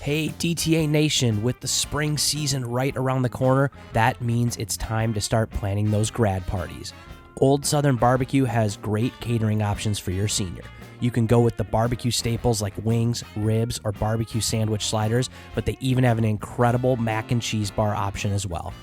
Hey, DTA Nation, with the spring season right around the corner, that means it's time to start planning those grad parties. Old Southern Barbecue has great catering options for your senior. You can go with the barbecue staples like wings, ribs, or barbecue sandwich sliders, but they even have an incredible mac and cheese bar option as well.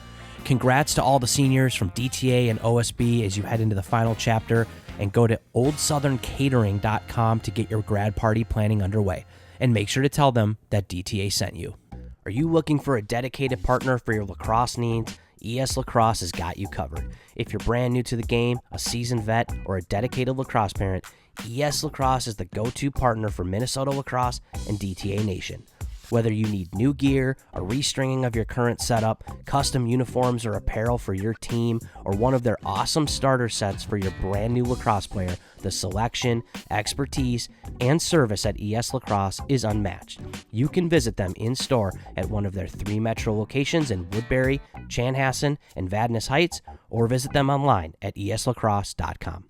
Congrats to all the seniors from DTA and OSB as you head into the final chapter, and go to oldsoutherncatering.com to get your grad party planning underway. And make sure to tell them that DTA sent you. Are you looking for a dedicated partner for your lacrosse needs? ES Lacrosse has got you covered. If you're brand new to the game, a seasoned vet, or a dedicated lacrosse parent, ES Lacrosse is the go-to partner for Minnesota Lacrosse and DTA Nation. Whether you need new gear, a restringing of your current setup, custom uniforms or apparel for your team, or one of their awesome starter sets for your brand new lacrosse player, the selection, expertise, and service at ES Lacrosse is unmatched. You can visit them in-store at one of their 3 metro locations in Woodbury, Chanhassen, and Vadnais Heights, or visit them online at eslacrosse.com.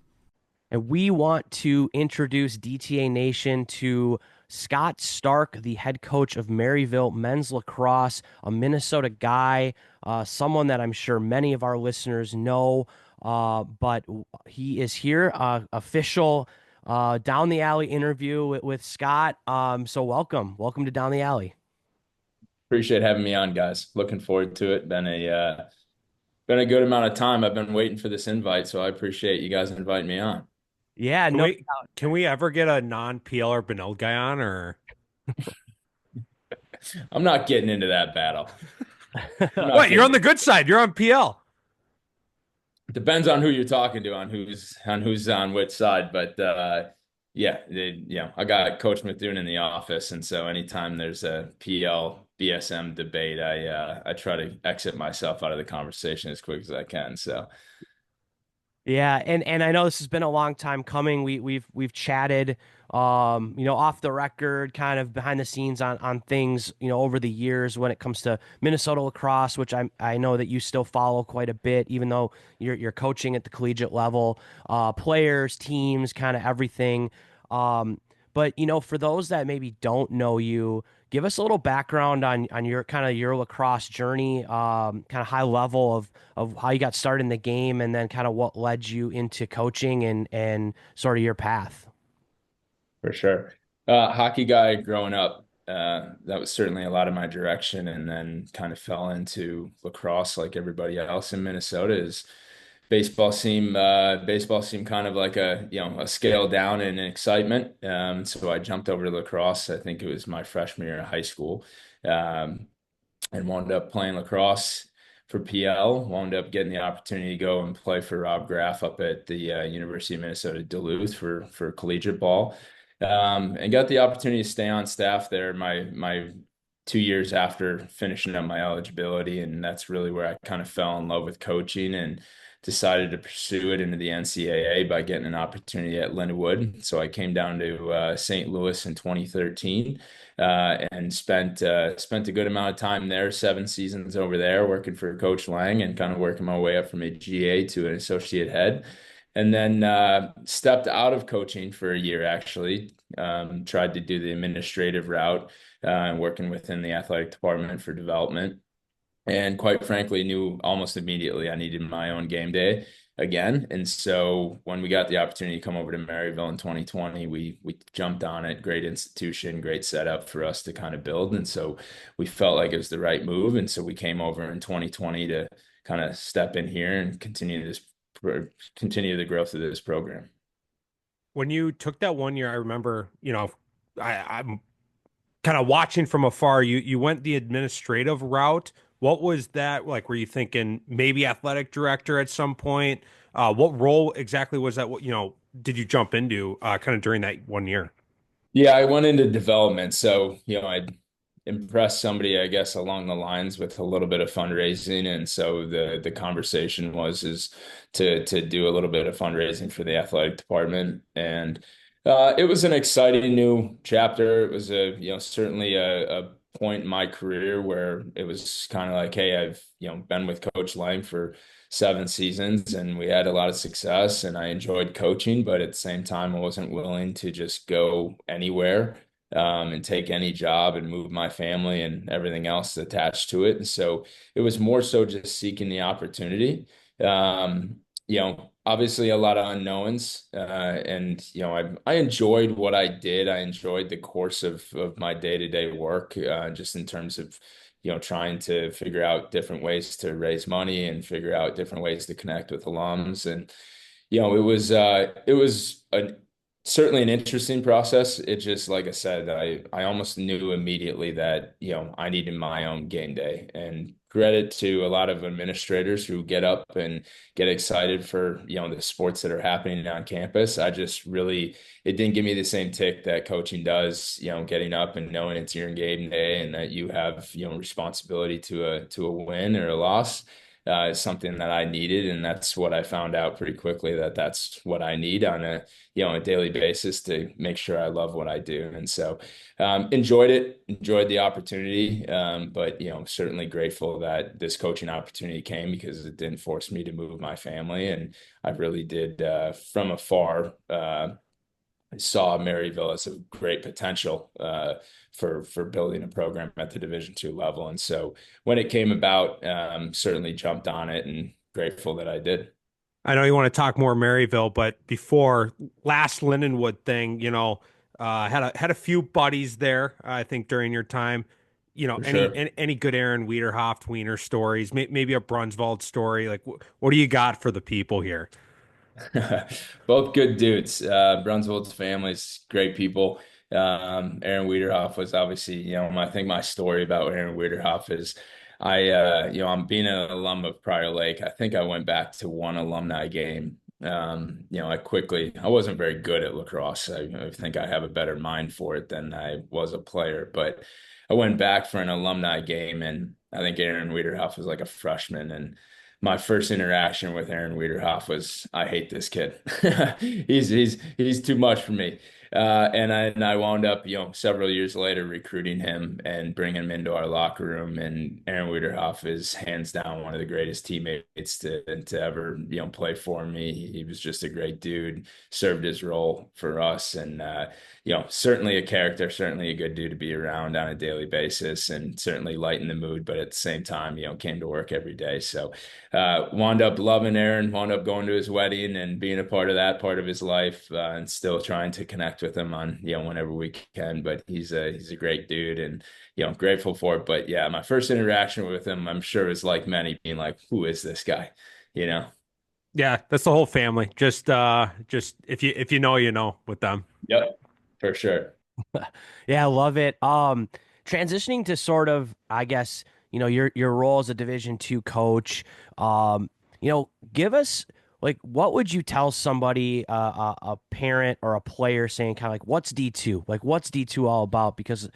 And we want to introduce DTA Nation to Scott Stark, the head coach of Maryville men's lacrosse, a Minnesota guy, someone that I'm sure many of our listeners know, but he is here, official Down the Alley interview with Scott. So welcome to Down the Alley. Appreciate having me on, guys. Looking forward to it. Been a good amount of time. I've been waiting for this invite, so I appreciate you guys inviting me on. Yeah, Can we ever get a non-PL or Benilde guy on, or I'm not getting into that battle. what? You're on the good side. You're on PL. Depends on who you're talking to, on who's on which side. But yeah, I got Coach Methune in the office, and so anytime there's a PL BSM debate, I try to exit myself out of the conversation as quick as I can. So. Yeah, and I know this has been a long time coming. We've chatted, off the record, kind of behind the scenes on things, over the years when it comes to Minnesota lacrosse, which I know that you still follow quite a bit, even though you're coaching at the collegiate level, players, teams, kind of everything. But for those that maybe don't know you, give us a little background on your kind of your lacrosse journey, kind of high level of how you got started in the game, and then kind of what led you into coaching and sort of your path. For sure. Hockey guy growing up, that was certainly a lot of my direction, and then kind of fell into lacrosse like everybody else in Minnesota. Is baseball seemed kind of like a scale down in excitement. So I jumped over to lacrosse. I think it was my freshman year of high school, and wound up playing lacrosse for PL. Wound up getting the opportunity to go and play for Rob Graff up at the University of Minnesota Duluth for collegiate ball. And got the opportunity to stay on staff there my 2 years after finishing up my eligibility, and that's really where I kind of fell in love with coaching and decided to pursue it into the NCAA by getting an opportunity at Linwood. So I came down to St. Louis in 2013, and spent a good amount of time there, 7 seasons over there, working for Coach Lang and kind of working my way up from a GA to an associate head. And then stepped out of coaching for a year, actually. Tried to do the administrative route, working within the athletic department for development. And quite frankly, knew almost immediately I needed my own game day again. And so when we got the opportunity to come over to Maryville in 2020, we jumped on it. Great institution, great setup for us to kind of build. And so we felt like it was the right move. And so we came over in 2020 to kind of step in here and continue the growth of this program. When you took that 1 year, I remember, I'm kind of watching from afar. You went the administrative route. What was that like? Were you thinking maybe athletic director at some point? What role exactly was that? What, did you jump into kind of during that 1 year? Yeah, I went into development. So, I'd impress somebody, I guess, along the lines with a little bit of fundraising. And so the conversation is to do a little bit of fundraising for the athletic department. And it was an exciting new chapter. It was certainly a point in my career where it was kind of like, hey, I've been with Coach Lang for 7 seasons, and we had a lot of success, and I enjoyed coaching, but at the same time, I wasn't willing to just go anywhere. and take any job and move my family and everything else attached to it. And so it was more so just seeking the opportunity. Obviously a lot of unknowns, and I enjoyed what I did. I enjoyed the course of my day-to-day work, just in terms of trying to figure out different ways to raise money and figure out different ways to connect with alums. And it was certainly an interesting process. It just, like I said, I almost knew immediately that I needed my own game day. And credit to a lot of administrators who get up and get excited for the sports that are happening on campus. I just really, it didn't give me the same tick that coaching does. Getting up and knowing it's your game day and that you have responsibility to a win or a loss. Is something that I needed, and that's what I found out pretty quickly, that that's what I need on a daily basis to make sure I love what I do. And so enjoyed the opportunity, but certainly grateful that this coaching opportunity came, because it didn't force me to move my family, and I really did, from afar, I saw Maryville as a great potential, for building a program at the Division II level. And so when it came about, certainly jumped on it, and grateful that I did. I know you want to talk more Maryville, but before last Lindenwood thing, had a few buddies there. I think during your time, For any sure. any good Aaron Wiederhoft Wiener stories, maybe a Brunswald story. Like, what do you got for the people here? Both good dudes. Brunswild's family's great people. Aaron Wiederhoff was obviously, I think my story about Aaron Wiederhoff is I'm being an alum of Prior Lake. I think I went back to one alumni game. I wasn't very good at lacrosse. I think I have a better mind for it than I was a player, but I went back for an alumni game, and I think Aaron Wiederhoff was like a freshman, and my first interaction with Aaron Wiederhoff was, I hate this kid. He's too much for me. And I wound up, several years later recruiting him and bringing him into our locker room. And Aaron Wiederhoff is hands down one of the greatest teammates to ever, play for me. He was just a great dude, served his role for us, and certainly a character, certainly a good dude to be around on a daily basis, and certainly lighten the mood, but at the same time, came to work every day. So wound up loving Aaron, wound up going to his wedding and being a part of that part of his life, and still trying to connect with him on, whenever we can. But he's a great dude, and grateful for it. But yeah, my first interaction with him, I'm sure, was like many, being like, who is this guy? You know? Yeah, that's the whole family. Just if you know, with them. Yep, for sure. Yeah, I love it. Transitioning to sort of, I guess, your role as a Division II coach. Give us, like, what would you tell somebody, a parent or a player, saying kind of like, what's D2? Like, what's D2 all about? Because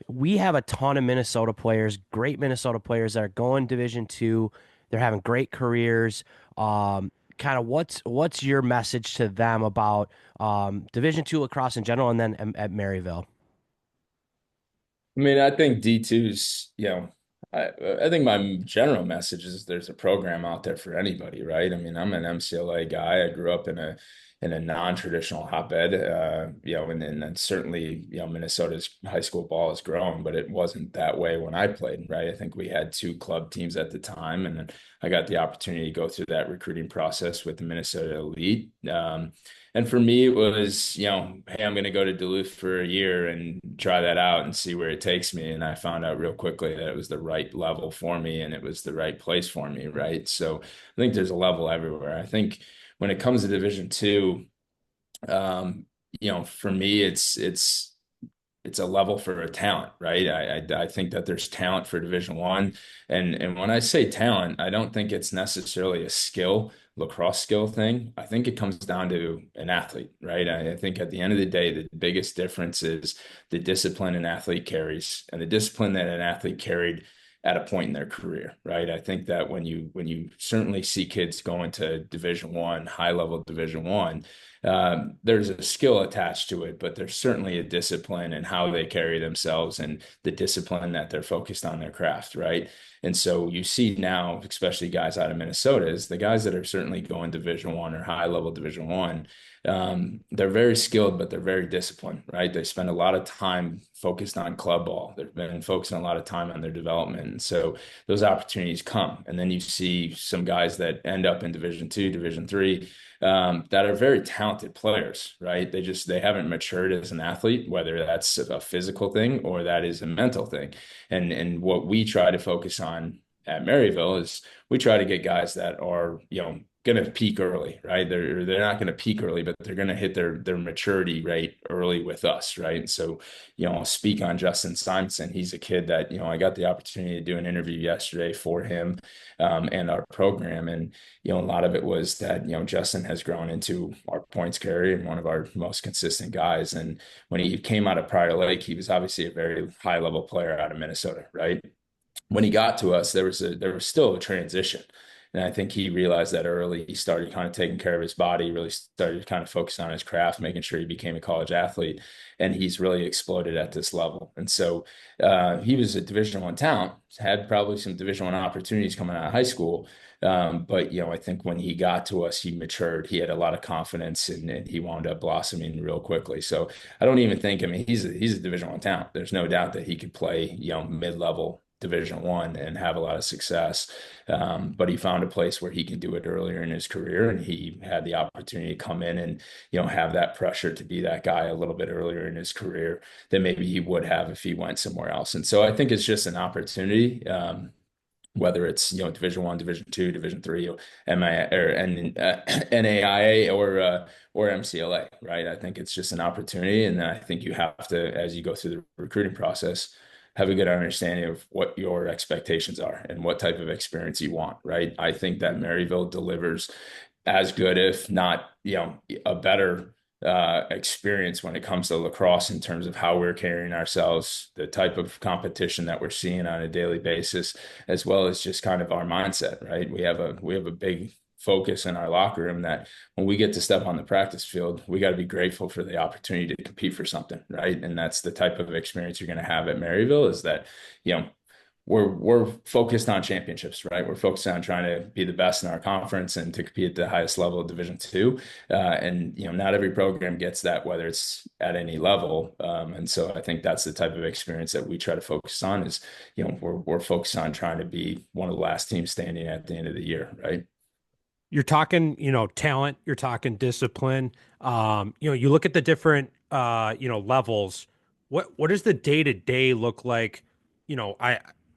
we have a ton of Minnesota players, great Minnesota players that are going Division II. They're having great careers. Kind of what's your message to them about Division II lacrosse in general, and then at Maryville? I mean, I think D2's, I think my general message is there's a program out there for anybody, right? I mean, I'm an MCLA guy. I grew up in a non-traditional hotbed, and then certainly, Minnesota's high school ball has grown, but it wasn't that way when I played, right? I think we had two club teams at the time, and then I got the opportunity to go through that recruiting process with the Minnesota Elite. And for me, it was, hey, I'm going to go to Duluth for a year and try that out and see where it takes me. And I found out real quickly that it was the right level for me, and it was the right place for me, right? So I think there's a level everywhere. I think when it comes to Division II, for me, it's a level for a talent, right? I think that there's talent for Division I, and when I say talent, I don't think it's necessarily a lacrosse skill thing. I think it comes down to an athlete, right? I think at the end of the day, the biggest difference is the discipline an athlete carries, and the discipline that an athlete carried at a point in their career, right? I think that when you certainly see kids going to Division I, high level Division I, there's a skill attached to it, but there's certainly a discipline in how they carry themselves and the discipline that they're focused on their craft, right? And so you see now, especially guys out of Minnesota, is the guys that are certainly going Division I or high level Division I. They're very skilled, but they're very disciplined, right? They spend a lot of time focused on club ball. They've been focusing a lot of time on their development. And so those opportunities come. And then you see some guys that end up in Division II, Division III, that are very talented players, right? They haven't matured as an athlete, whether that's a physical thing or that is a mental thing. And what we try to focus on at Maryville is we try to get guys that are, going to peak early, right? They're not going to peak early, but they're going to hit their maturity rate early with us, right? And so, I'll speak on Justin Simonson. He's a kid that, I got the opportunity to do an interview yesterday for him, and our program. And, a lot of it was that, Justin has grown into our points carrier and one of our most consistent guys. And when he came out of Prior Lake, he was obviously a very high level player out of Minnesota, right? When he got to us, there was still a transition. And I think he realized that early. He started kind of taking care of his body, really started kind of focusing on his craft, making sure he became a college athlete. And he's really exploded at this level. And so he was a Division I talent, had probably some Division I opportunities coming out of high school. But, I think when he got to us, he matured. He had a lot of confidence and he wound up blossoming real quickly. So I don't even think, he's a Division I talent. There's no doubt that he could play, mid-level Division I and have a lot of success. But he found a place where he can do it earlier in his career, and he had the opportunity to come in and, have that pressure to be that guy a little bit earlier in his career than maybe he would have if he went somewhere else. And so I think it's just an opportunity. Whether it's Division I, Division II, Division III, or NAIA or MCLA, right? I think it's just an opportunity, and then I think you have to, as you go through the recruiting process, have a good understanding of what your expectations are and what type of experience you want, right? I think that Maryville delivers as good, if not, a better experience when it comes to lacrosse in terms of how we're carrying ourselves, the type of competition that we're seeing on a daily basis, as well as just kind of our mindset, right? We have a big focus in our locker room that when we get to step on the practice field, we got to be grateful for the opportunity to compete for something, right? And that's the type of experience you're going to have at Maryville, is that, we're focused on championships, right? We're focused on trying to be the best in our conference and to compete at the highest level of Division II. And, not every program gets that, whether it's at any level. And so I think that's the type of experience that we try to focus on is, we're focused on trying to be one of the last teams standing at the end of the year, right? You're talking, talent, you're talking discipline. You look at the different, levels. What does the day-to-day look like?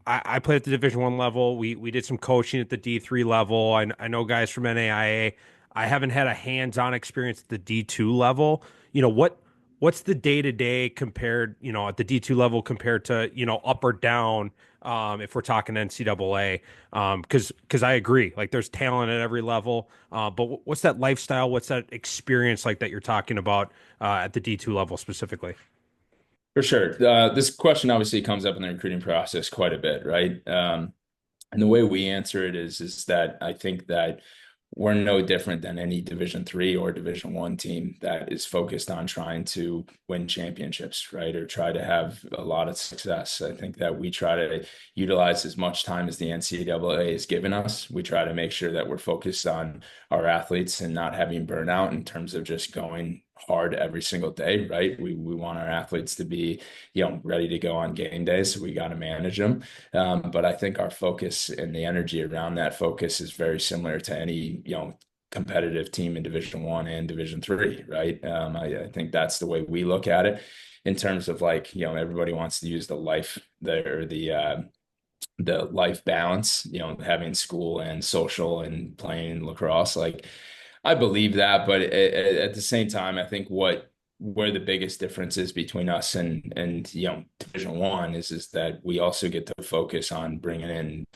I played at the Division I level. We did some coaching at the D3 level. I know guys from NAIA. I haven't had a hands-on experience at the D2 level. What's the day-to-day compared, at the D2 level compared to, up or down, if we're talking NCAA? Because I agree, like there's talent at every level. But what's that lifestyle? What's that experience like that you're talking about at the D2 level specifically? For sure. This question obviously comes up in the recruiting process quite a bit, right? And the way we answer it is that I think that we're no different than any Division III or Division I team that is focused on trying to win championships, right? Or try to have a lot of success. I think that we try to utilize as much time as the NCAA has given us. We try to make sure that we're focused on our athletes and not having burnout in terms of just going hard every single day, right? We want our athletes to be, ready to go on game days. So we got to manage them. But I think our focus and the energy around that focus is very similar to any, competitive team in Division I and Division III, right? I think that's the way we look at it in terms of like, everybody wants to use the life balance, having school and social and playing lacrosse. Like, I believe that, but at the same time, I think where the biggest difference is between us and Division I is that we also get to focus on bringing in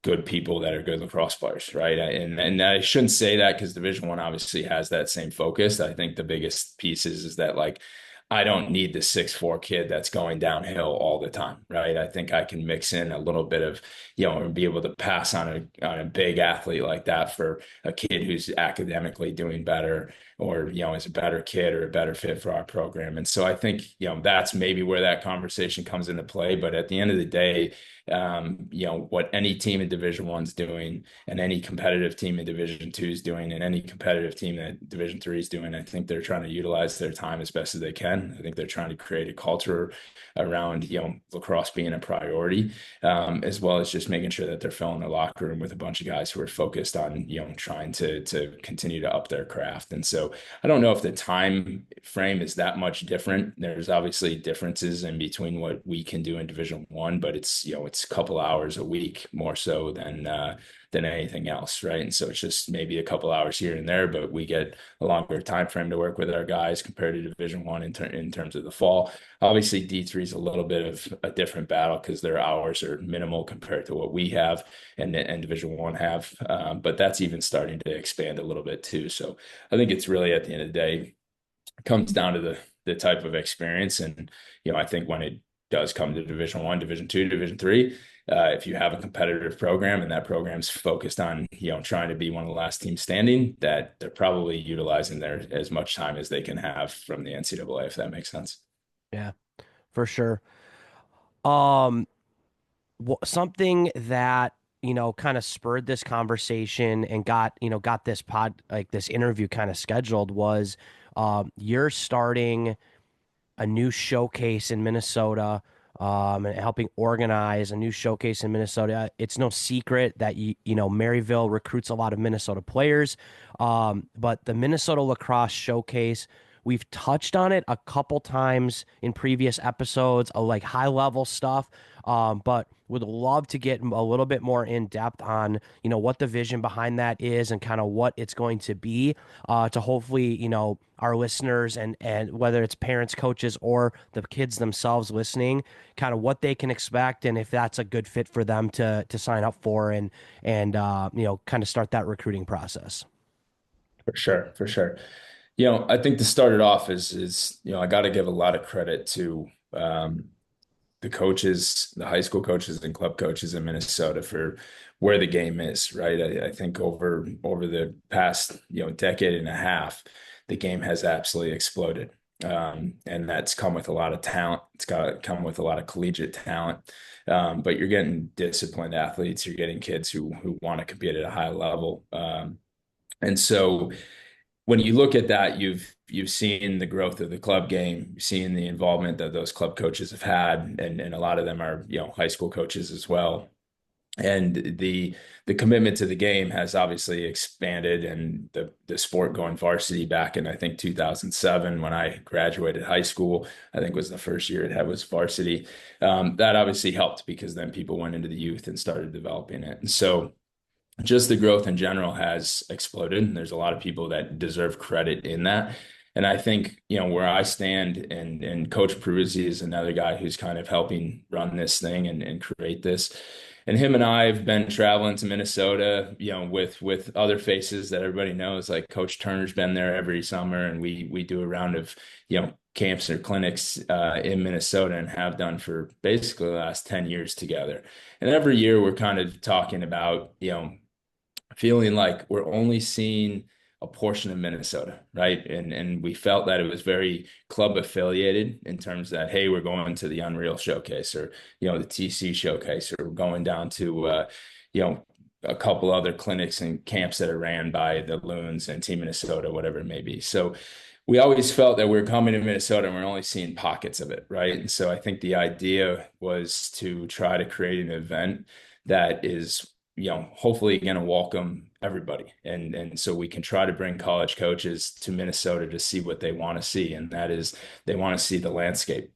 good people that are good lacrosse players, right? And I shouldn't say that because Division I obviously has that same focus. I think the biggest piece is that like I don't need the 6'4" kid that's going downhill all the time, right? I think I can mix in a little bit of, and be able to pass on a big athlete like that for a kid who's academically doing better, or, is a better kid or a better fit for our program. And so I think, that's maybe where that conversation comes into play. But at the end of the day, what any team in Division One's doing, and any competitive team in Division Two is doing, and any competitive team that Division Three is doing, I think they're trying to utilize their time as best as they can. I think they're trying to create a culture around, lacrosse being a priority, as well as just making sure that they're filling the locker room with a bunch of guys who are focused on, trying to continue to up their craft. And so I don't know if the time frame is that much different. There's obviously differences in between what we can do in Division One, but it's a couple hours a week more so than anything else, right? And so it's just maybe a couple hours here and there, but we get a longer time frame to work with our guys compared to Division One in terms of the fall. Obviously, D3 is a little bit of a different battle because their hours are minimal compared to what we have and Division One have, but that's even starting to expand a little bit too. So I think it's really, at the end of the day, it comes down to the type of experience. And, I think when it does come to Division One, Division Two, Division Three, if you have a competitive program and that program's focused on, trying to be one of the last teams standing, that they're probably utilizing their as much time as they can have from the NCAA, if that makes sense. Yeah, for sure. Um, Something that, kind of spurred this conversation and got this interview kind of scheduled was, you're starting a new showcase in Minnesota, and helping organize a new showcase in Minnesota. It's no secret that Maryville recruits a lot of Minnesota players, but the Minnesota Lacrosse Showcase, we've touched on it a couple times in previous episodes, like high level stuff, but would love to get a little bit more in depth on what the vision behind that is and kind of what it's going to be, to hopefully our listeners and whether it's parents, coaches, or the kids themselves listening, kind of what they can expect and if that's a good fit for them to sign up for and kind of start that recruiting process. For sure, for sure. I think to start it off is I got to give a lot of credit to the coaches, the high school coaches and club coaches in Minnesota for where the game is, right? I think over the past, decade and a half, the game has absolutely exploded. And that's come with a lot of talent. It's got come with a lot of collegiate talent. But you're getting disciplined athletes. You're getting kids who want to compete at a high level. And so when you look at that, you've seen the growth of the club game, you've seen the involvement that those club coaches have had, and a lot of them are, high school coaches as well. And the commitment to the game has obviously expanded, and the sport going varsity back in, I think, 2007, when I graduated high school, I think was the first year it had was varsity. That obviously helped because then people went into the youth and started developing it. And so just the growth in general has exploded. And there's a lot of people that deserve credit in that. And I think, where I stand, and Coach Peruzzi is another guy who's kind of helping run this thing and create this. And him and I have been traveling to Minnesota, with other faces that everybody knows, like Coach Turner's been there every summer, and we do a round of, camps or clinics in Minnesota, and have done for basically the last 10 years together. And every year we're kind of talking about, feeling like we're only seeing a portion of Minnesota, right? And we felt that it was very club affiliated in terms that, hey, we're going to the Unreal Showcase, or the TC Showcase, or we're going down to a couple other clinics and camps that are ran by the Loons and Team Minnesota, whatever it may be. So we always felt that we were coming to Minnesota and we're only seeing pockets of it, right? And so I think the idea was to try to create an event that is, hopefully going to welcome everybody. And so we can try to bring college coaches to Minnesota to see what they want to see. And that is, they want to see the landscape.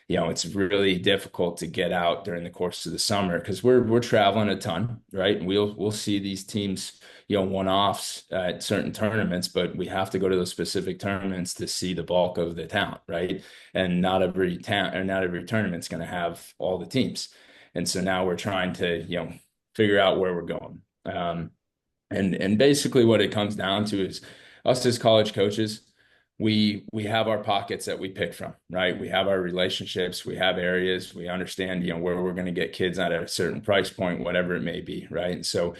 It's really difficult to get out during the course of the summer because we're traveling a ton, right? And we'll see these teams, one-offs at certain tournaments, but we have to go to those specific tournaments to see the bulk of the talent, right? And not every town or not every tournament's going to have all the teams. And so now we're trying to, figure out where we're going. And basically what it comes down to is us as college coaches we have our pockets that we pick from, right? We have our relationships, we have areas, we understand, where we're going to get kids at a certain price point, whatever it may be, right? And so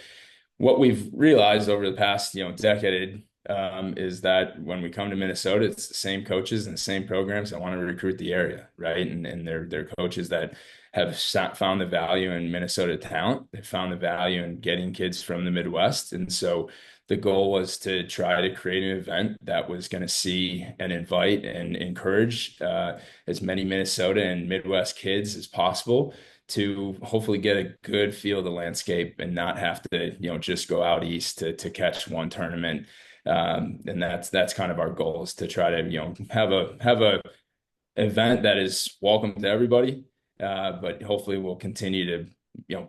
what we've realized over the past, decade, is that when we come to Minnesota, it's the same coaches and the same programs that want to recruit the area, right? And they're coaches that have found the value in Minnesota talent. They found the value in getting kids from the Midwest. And so the goal was to try to create an event that was going to see and invite and encourage as many Minnesota and Midwest kids as possible to hopefully get a good feel of the landscape and not have to, just go out east to catch one tournament. And that's kind of our goal, is to try to, have a event that is welcome to everybody, but hopefully we'll continue to,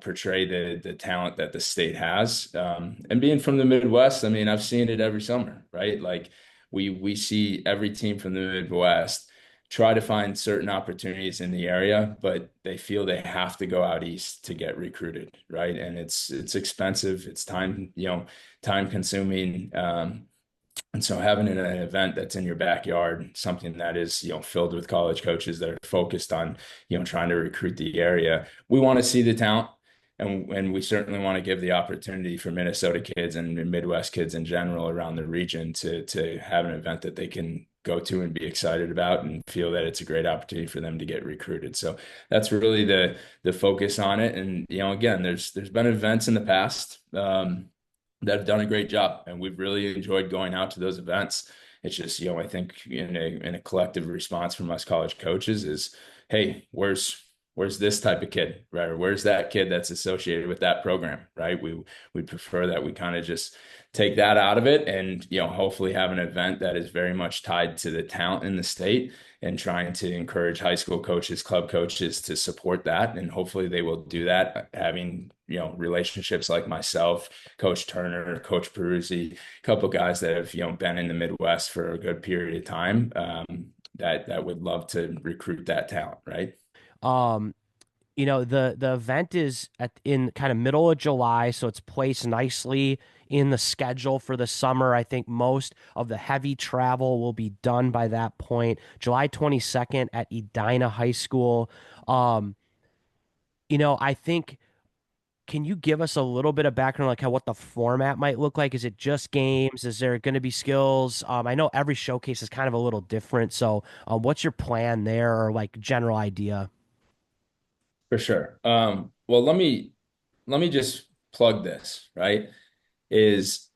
portray the talent that the state has. And being from the Midwest, I mean, I've seen it every summer, right? Like we see every team from the Midwest try to find certain opportunities in the area, but they feel they have to go out east to get recruited, right? And it's expensive, it's time consuming. And so having an event that's in your backyard, something that is, filled with college coaches that are focused on, trying to recruit the area. We want to see the talent, and we certainly want to give the opportunity for Minnesota kids and Midwest kids in general around the region to have an event that they can go to and be excited about and feel that it's a great opportunity for them to get recruited. So that's really the focus on it. And, again, there's been events in the past that have done a great job, and we've really enjoyed going out to those events. It's just, I think in a collective response from us college coaches is, hey, where's this type of kid, right? Or where's that kid that's associated with that program, right? We prefer that we kind of just take that out of it and, hopefully have an event that is very much tied to the talent in the state, and trying to encourage high school coaches, club coaches to support that. And hopefully they will do that, having, relationships like myself, Coach Turner, Coach Peruzzi, a couple of guys that have, been in the Midwest for a good period of time, that would love to recruit that talent, right? The event is in kind of middle of July, so it's placed nicely in the schedule for the summer. I think most of the heavy travel will be done by that point. July 22nd at Edina High School. I think, can you give us a little bit of background, like what the format might look like? Is it just games? Is there going to be skills? I know every showcase is kind of a little different. So what's your plan there, or like general idea? For sure. Well, let me just plug this, right? Is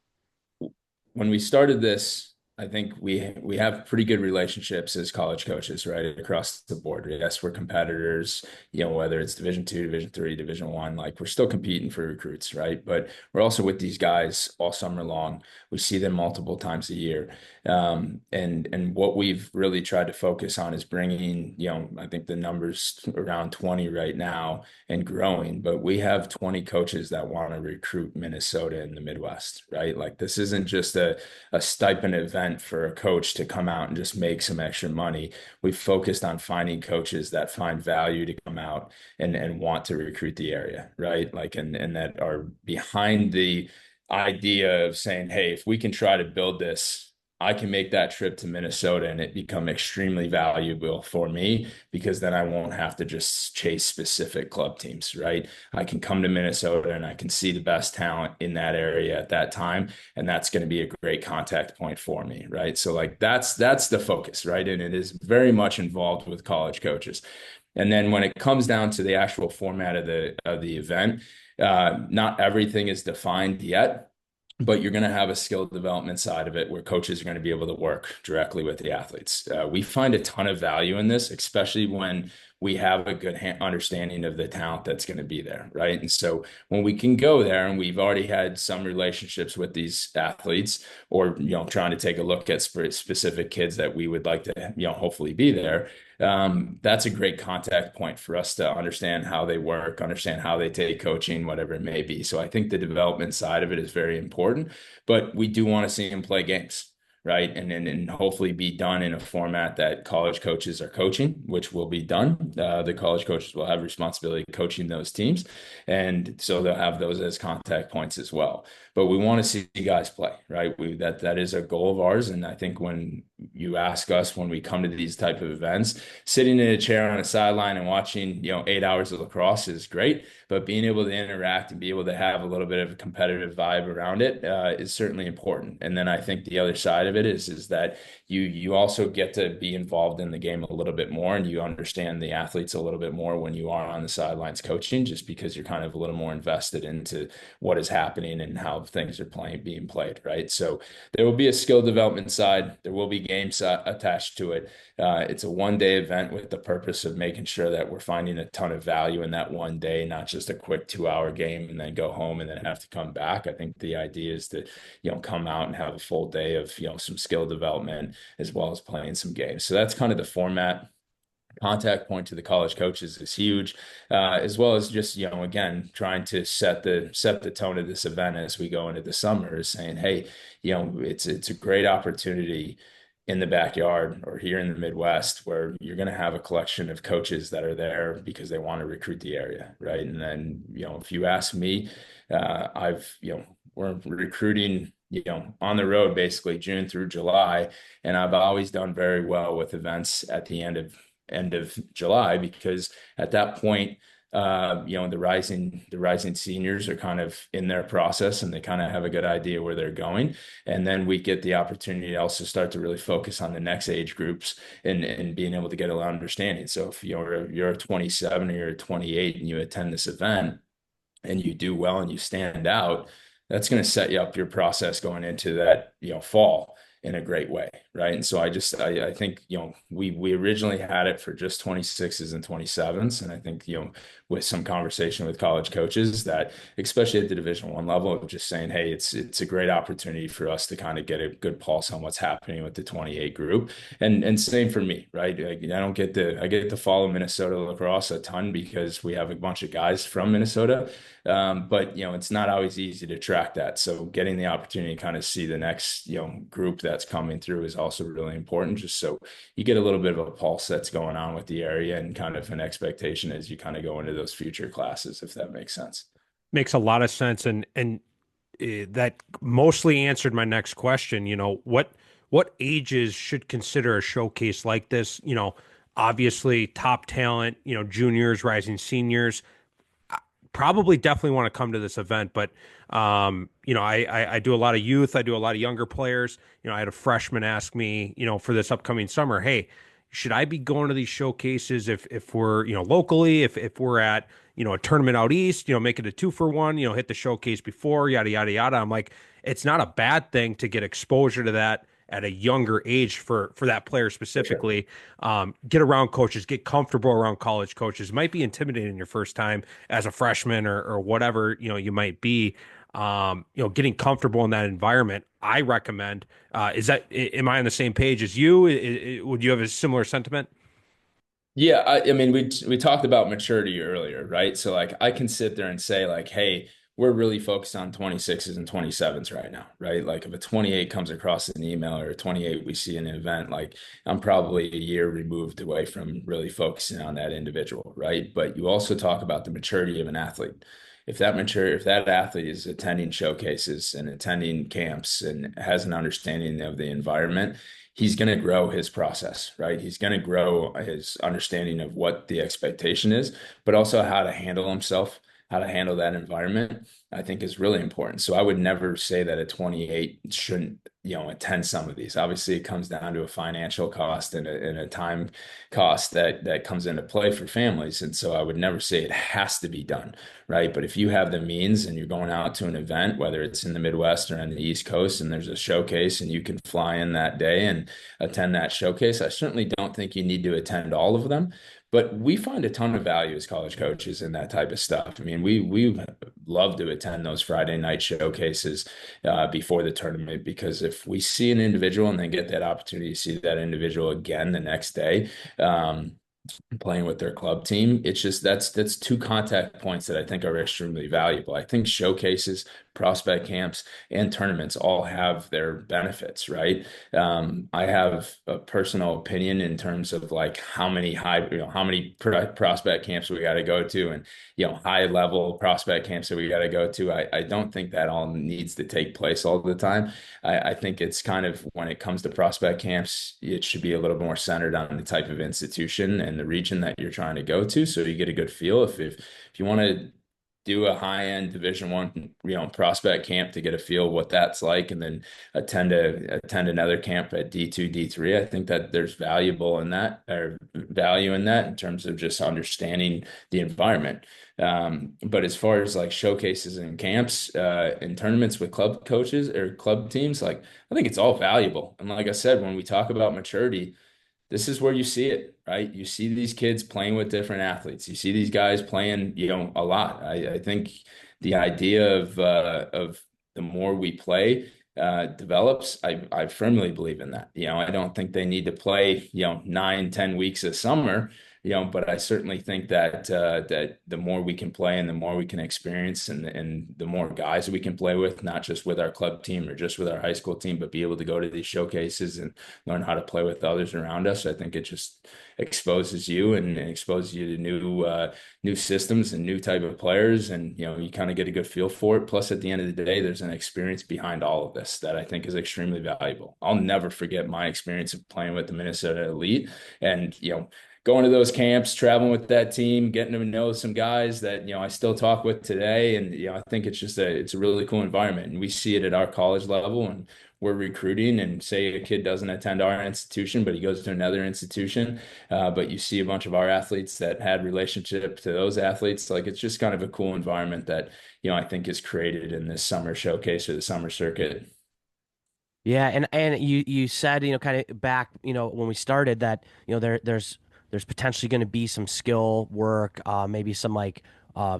when we started this, I think we have pretty good relationships as college coaches, right, across the board. Yes, we're competitors, whether it's Division II, Division III, Division I, like we're still competing for recruits, right? But we're also with these guys all summer long. We see them multiple times a year. And what we've really tried to focus on is bringing, I think the number's around 20 right now and growing, but we have 20 coaches that want to recruit Minnesota in the Midwest, right? Like this isn't just a stipend event for a coach to come out and just make some extra money. We've focused on finding coaches that find value to come out and want to recruit the area, right? Like, and that are behind the idea of saying, hey, if we can try to build this, I can make that trip to Minnesota and it become extremely valuable for me, because then I won't have to just chase specific club teams, right? I can come to Minnesota and I can see the best talent in that area at that time, and that's going to be a great contact point for me, right? So like that's the focus, right? And it is very much involved with college coaches. And then when it comes down to the actual format of the event, not everything is defined yet, but you're going to have a skill development side of it where coaches are going to be able to work directly with the athletes. We find a ton of value in this, especially when we have a good understanding of the talent that's going to be there, right? And so when we can go there, and we've already had some relationships with these athletes, or trying to take a look at specific kids that we would like to hopefully be there, that's a great contact point for us to understand how they work, understand how they take coaching, whatever it may be. So I think the development side of it is very important, but we do want to see them play games, right? And hopefully be done in a format that college coaches are coaching, which will be done. The college coaches will have responsibility coaching those teams, and so they'll have those as contact points as well. but we want to see guys play, right? That is a goal of ours. And I think when you ask us when we come to these type of events, sitting in a chair on a sideline and watching, 8 hours of lacrosse is great, but being able to interact and be able to have a little bit of a competitive vibe around it is certainly important. And then I think the other side of it is that you also get to be involved in the game a little bit more, and you understand the athletes a little bit more when you are on the sidelines coaching, just because you're kind of a little more invested into what is happening and how things are being played, right? So there will be a skill development side. There will be games attached to it. It's a 1 day event with the purpose of making sure that we're finding a ton of value in that 1 day, not just a quick 2 hour game and then go home and then have to come back. I think the idea is to, come out and have a full day of, some skill development as well as playing some games. So that's kind of the format. Contact point to the college coaches is huge, as well as just, again, trying to set the tone of this event as we go into the summer, is saying, hey, it's a great opportunity in the backyard or here in the Midwest, where you're going to have a collection of coaches that are there because they want to recruit the area, right? And then, if you ask me, we're recruiting, on the road basically June through July, and I've always done very well with events at the end of July, because at that point, the rising seniors are kind of in their process and they kind of have a good idea where they're going. And then we get the opportunity to also start to really focus on the next age groups and being able to get a understanding. So if you're a 27 or you're a 28 and you attend this event and you do well and you stand out, that's going to set you up your process going into that, fall in a great way, right? And so I think, we originally had it for just 26s and 27s, and I think, with some conversation with college coaches, that especially at the Division I level, of just saying, hey, it's a great opportunity for us to kind of get a good pulse on what's happening with the 28 group, and same for me, right? I get to follow Minnesota lacrosse a ton because we have a bunch of guys from Minnesota. But it's not always easy to track that. So getting the opportunity to kind of see the next, group that's coming through is also really important, just so you get a little bit of a pulse that's going on with the area and kind of an expectation as you kind of go into those future classes, if that makes sense. Makes a lot of sense, and that mostly answered my next question. What ages should consider a showcase like this? Obviously top talent, juniors, rising seniors, probably definitely want to come to this event, but I do a lot of youth, I do a lot of younger players. I had a freshman ask me, for this upcoming summer, hey, should I be going to these showcases if we're, locally, if we're at, a tournament out east, make it a 2-for-1, hit the showcase before, yada, yada, yada. I'm like, it's not a bad thing to get exposure to that at a younger age for that player specifically. Sure. Get around coaches, get comfortable around college coaches. It might be intimidating your first time as a freshman or whatever, you might be, getting comfortable in that environment. I recommend, am I on the same page as you? Would you have a similar sentiment? Yeah, I mean, we talked about maturity earlier, right? So like I can sit there and say like, hey, we're really focused on 26s and 27s right now, right? Like if a 28 comes across an email or a 28 we see in an event, like I'm probably a year removed away from really focusing on that individual, right? But you also talk about the maturity of an athlete. If that athlete is attending showcases and attending camps and has an understanding of the environment, he's going to grow his process, right? He's going to grow his understanding of what the expectation is, but also how to handle himself, how to handle that environment, I think is really important. So I would never say that a 28 shouldn't, attend some of these. Obviously, it comes down to a financial cost and a time cost that comes into play for families. And so I would never say it has to be done, right? But if you have the means and you're going out to an event, whether it's in the Midwest or on the East Coast, and there's a showcase and you can fly in that day and attend that showcase, I certainly don't think you need to attend all of them. But we find a ton of value as college coaches in that type of stuff. I mean, we love to attend those Friday night showcases before the tournament, because if we see an individual and then get that opportunity to see that individual again the next day, playing with their club team, it's just that's two contact points that I think are extremely valuable. I think showcases prospect camps and tournaments all have their benefits, right? I have a personal opinion in terms of like how many how many prospect camps we got to go to, and high level prospect camps that we got to go to. I don't think that all needs to take place all the time. I think it's kind of, when it comes to prospect camps, it should be a little more centered on the type of institution and the region that you're trying to go to, so you get a good feel. If you want to do a high-end Division 1, prospect camp to get a feel of what that's like, and then attend another camp at D2, D3. I think that there's value in that in terms of just understanding the environment. But as far as like showcases and camps, and tournaments with club coaches or club teams, like, I think it's all valuable. And like I said, when we talk about maturity, this is where you see it, right? You see these kids playing with different athletes. You see these guys playing, a lot. I think the idea of the more we play develops. I firmly believe in that. I don't think they need to play, 9, 10 weeks a summer, but I certainly think that the more we can play and the more we can experience, and the more guys we can play with, not just with our club team or just with our high school team, but be able to go to these showcases and learn how to play with others around us. I think it just exposes you and exposes you to new systems and new type of players, and you kind of get a good feel for it. Plus, at the end of the day, there's an experience behind all of this that I think is extremely valuable. I'll never forget my experience of playing with the Minnesota Elite, and going to those camps, traveling with that team, getting to know some guys that I still talk with today. And I think it's a really cool environment, and we see it at our college level, and we're recruiting, and say a kid doesn't attend our institution, but he goes to another institution. But you see a bunch of our athletes that had relationship to those athletes. Like, it's just kind of a cool environment that, I think is created in this summer showcase or the summer circuit. Yeah, and you said, kind of back, when we started that, there's potentially going to be some skill work, maybe some like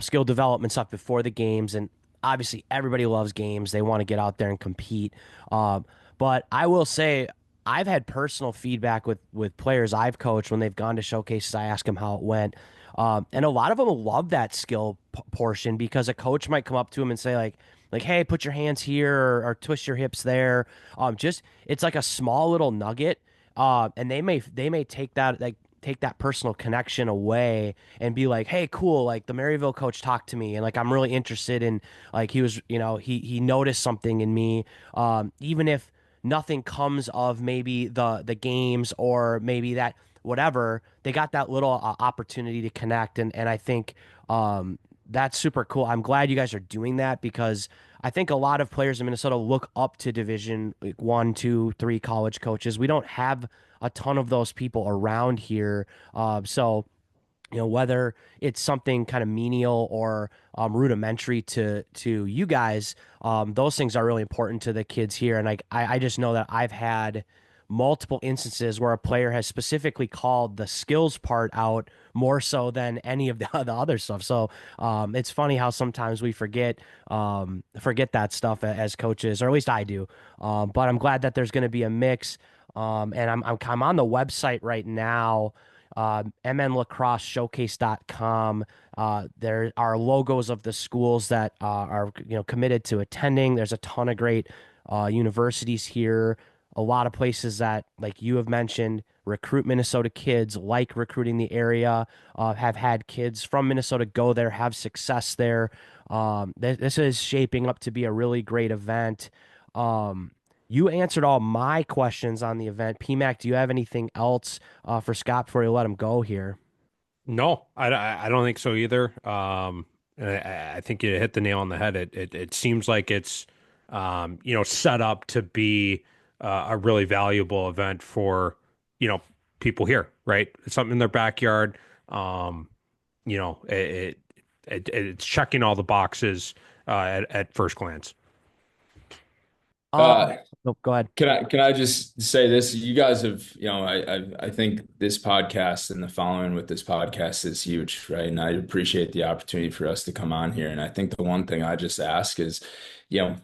skill development stuff before the games, and obviously everybody loves games. They want to get out there and compete. But I will say, I've had personal feedback with players I've coached when they've gone to showcases. I ask them how it went, and a lot of them love that skill portion, because a coach might come up to them and say like, hey, put your hands here, or twist your hips there. Just, it's like a small little nugget, and they may take that personal connection away and be like, hey, cool, like the Maryville coach talked to me, and like I'm really interested in, like, he was, he noticed something in me, even if nothing comes of maybe the games, or maybe that, whatever, they got that little opportunity to connect. And I think that's super cool. I'm glad you guys are doing that, because I think a lot of players in Minnesota look up to Division like 1, 2, 3 college coaches. We don't have a ton of those people around here. So, whether it's something kind of menial or rudimentary to you guys, those things are really important to the kids here. And I just know that I've had multiple instances where a player has specifically called the skills part out more so than any of the other stuff. So it's funny how sometimes we forget that stuff as coaches, or at least I do. But I'm glad that there's going to be a mix. And I'm on the website right now, mnlacrosseshowcase.com. There are logos of the schools that are committed to attending. There's a ton of great universities here. A lot of places that, like you have mentioned, recruit Minnesota kids, like recruiting the area, have had kids from Minnesota go there, have success there. This is shaping up to be a really great event. You answered all my questions on the event. PMAC, do you have anything else for Scott before you let him go here? No, I don't think so either. And I think you hit the nail on the head. It seems like it's set up to be a really valuable event for people here, right? It's something in their backyard. You know, it's checking all the boxes at first glance. No, go ahead. Can I just say this? You guys have, I think this podcast and the following with this podcast is huge, right? And I appreciate the opportunity for us to come on here. And I think the one thing I just ask is, you know,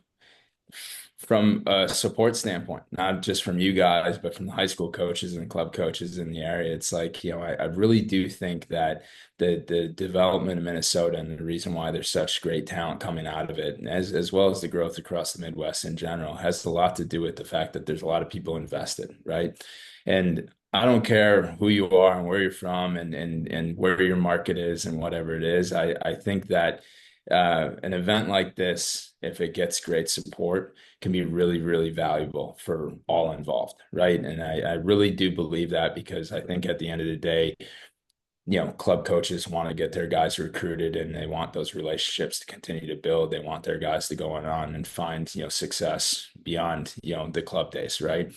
from a support standpoint, not just from you guys, but from the high school coaches and club coaches in the area. It's like, I really do think that the development of Minnesota and the reason why there's such great talent coming out of it, as well as the growth across the Midwest in general, has a lot to do with the fact that there's a lot of people invested, right? And I don't care who you are and where you're from and where your market is and whatever it is. I think that an event like this, if it gets great support, can be really, really valuable for all involved, right? And I really do believe that because I think at the end of the day, club coaches want to get their guys recruited and they want those relationships to continue to build. They want their guys to go on and find, success beyond, the club days, right?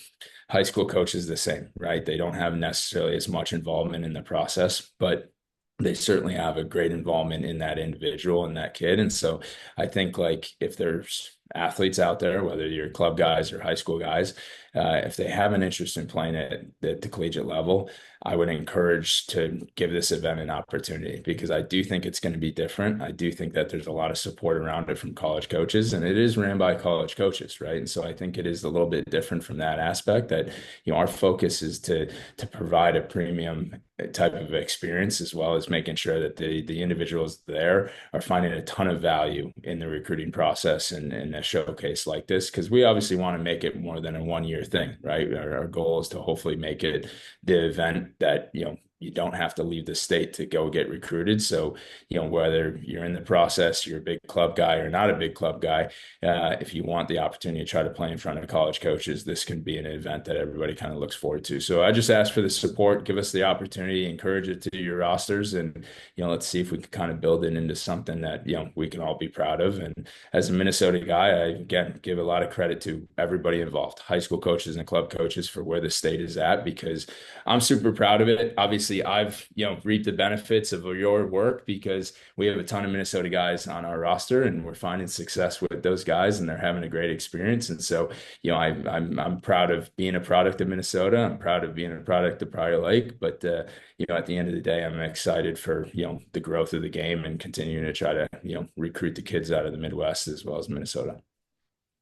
High school coaches the same, right? They don't have necessarily as much involvement in the process, but they certainly have a great involvement in that individual and that kid. And so I think like if there's athletes out there, whether you're club guys or high school guys, if they have an interest in playing at the collegiate level, I would encourage to give this event an opportunity because I do think it's going to be different. I do think that there's a lot of support around it from college coaches, and it is ran by college coaches, right? And so I think it is a little bit different from that aspect that, our focus is to provide a premium type of experience as well as making sure that the individuals there are finding a ton of value in the recruiting process and a showcase like this because we obviously want to make it more than a 1 year thing, right? Our goal is to hopefully make it the event that you don't have to leave the state to go get recruited. So whether you're in the process, you're a big club guy or not a big club guy, if you want the opportunity to try to play in front of college coaches, this can be an event that everybody kind of looks forward to. So I just ask for the support, give us the opportunity, encourage it to your rosters, and let's see if we can kind of build it into something that we can all be proud of. And as a Minnesota guy, I again give a lot of credit to everybody involved, high school coaches and club coaches, for where the state is at because I'm super proud of it. Obviously, I've reaped the benefits of your work because we have a ton of Minnesota guys on our roster, and we're finding success with those guys, and they're having a great experience. And so, I'm proud of being a product of Minnesota. I'm proud of being a product of Prior Lake. But at the end of the day, I'm excited for the growth of the game and continuing to try to recruit the kids out of the Midwest as well as Minnesota.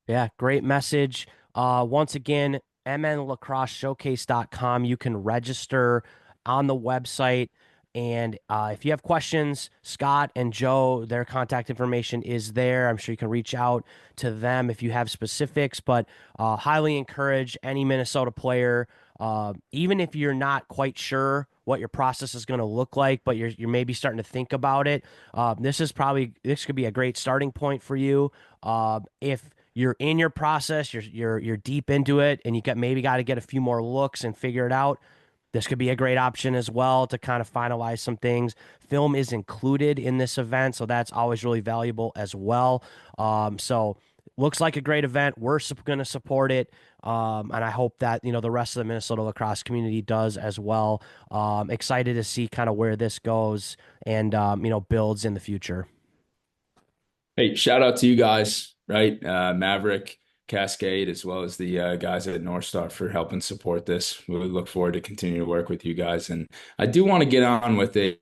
Yeah, great message. Once again, mnlacrosseshowcase.com. You can register on the website. And if you have questions, Scott and Joe, their contact information is there. I'm sure you can reach out to them if you have specifics, but highly encourage any Minnesota player, even if you're not quite sure what your process is going to look like, but you're maybe starting to think about it. This could be a great starting point for you. If you're in your process, you're deep into it, and maybe got to get a few more looks and figure it out. This could be a great option as well to kind of finalize some things. Film is included in this event, so that's always really valuable as well. So looks like a great event. We're going to support it, and I hope that the rest of the Minnesota lacrosse community does as well. Excited to see kind of where this goes and builds in the future. Hey, shout out to you guys, right? Maverick, Cascade, as well as the guys at North Star for helping support this. We really look forward to continuing to work with you guys. And I do want to get on with a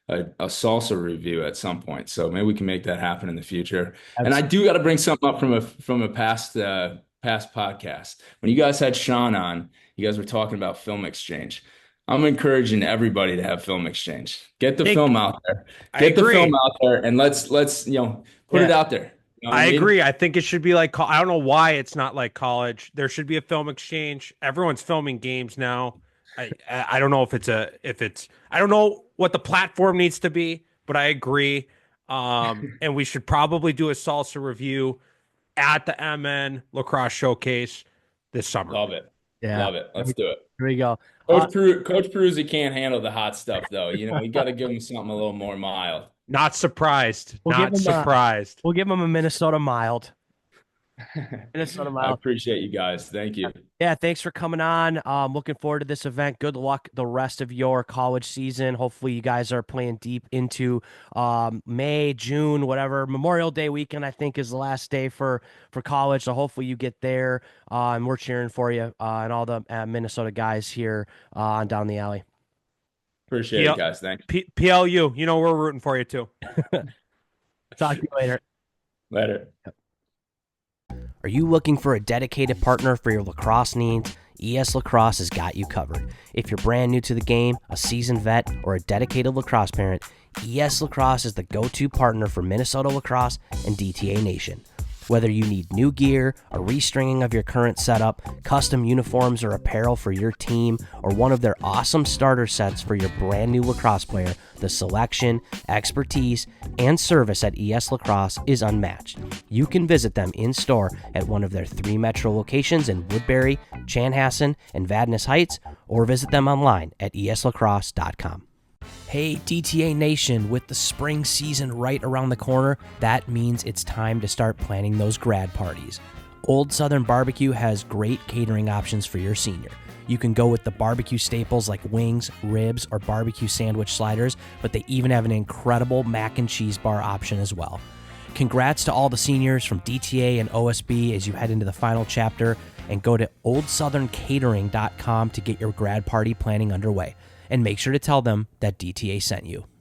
salsa review at some point. So maybe we can make that happen in the future. And I do got to bring something up from a past podcast. When you guys had Sean on, you guys were talking about film exchange. I'm encouraging everybody to have film exchange. Get the film out there. Get the film out there, and let's put it out there. You know what I mean? agree. I think it should be like I don't know why it's not like college. There should be a film exchange. Everyone's filming games now. I don't know if it's I don't know what the platform needs to be, but I agree. And we should probably do a salsa review at the MN Lacrosse Showcase this summer. Love it. Yeah. Love it. Let's do it. Here we go. Coach Peruzzi can't handle the hot stuff, though. We got to give him something a little more mild. Not surprised. Not surprised. We'll give him a Minnesota mild. Minnesota mild. I appreciate you guys. Thank you. Yeah, thanks for coming on. Looking forward to this event. Good luck the rest of your college season. Hopefully you guys are playing deep into May, June, whatever. Memorial Day weekend, I think, is the last day for college. So hopefully you get there. And we're cheering for you and all the Minnesota guys here on Down the Alley. Appreciate it, guys. Thanks. PLU, we're rooting for you too. Talk to you later. Later. Yep. Are you looking for a dedicated partner for your lacrosse needs? ES Lacrosse has got you covered. If you're brand new to the game, a seasoned vet, or a dedicated lacrosse parent, ES Lacrosse is the go-to partner for Minnesota lacrosse and DTA Nation. Whether you need new gear, a restringing of your current setup, custom uniforms or apparel for your team, or one of their awesome starter sets for your brand new lacrosse player, the selection, expertise, and service at ES Lacrosse is unmatched. You can visit them in-store at one of their 3 metro locations in Woodbury, Chanhassen, and Vadnais Heights, or visit them online at eslacrosse.com. Hey, DTA Nation, with the spring season right around the corner, that means it's time to start planning those grad parties. Old Southern Barbecue has great catering options for your senior. You can go with the barbecue staples like wings, ribs, or barbecue sandwich sliders, but they even have an incredible mac and cheese bar option as well. Congrats to all the seniors from DTA and OSB as you head into the final chapter, and go to oldsoutherncatering.com to get your grad party planning underway. And make sure to tell them that DTA sent you.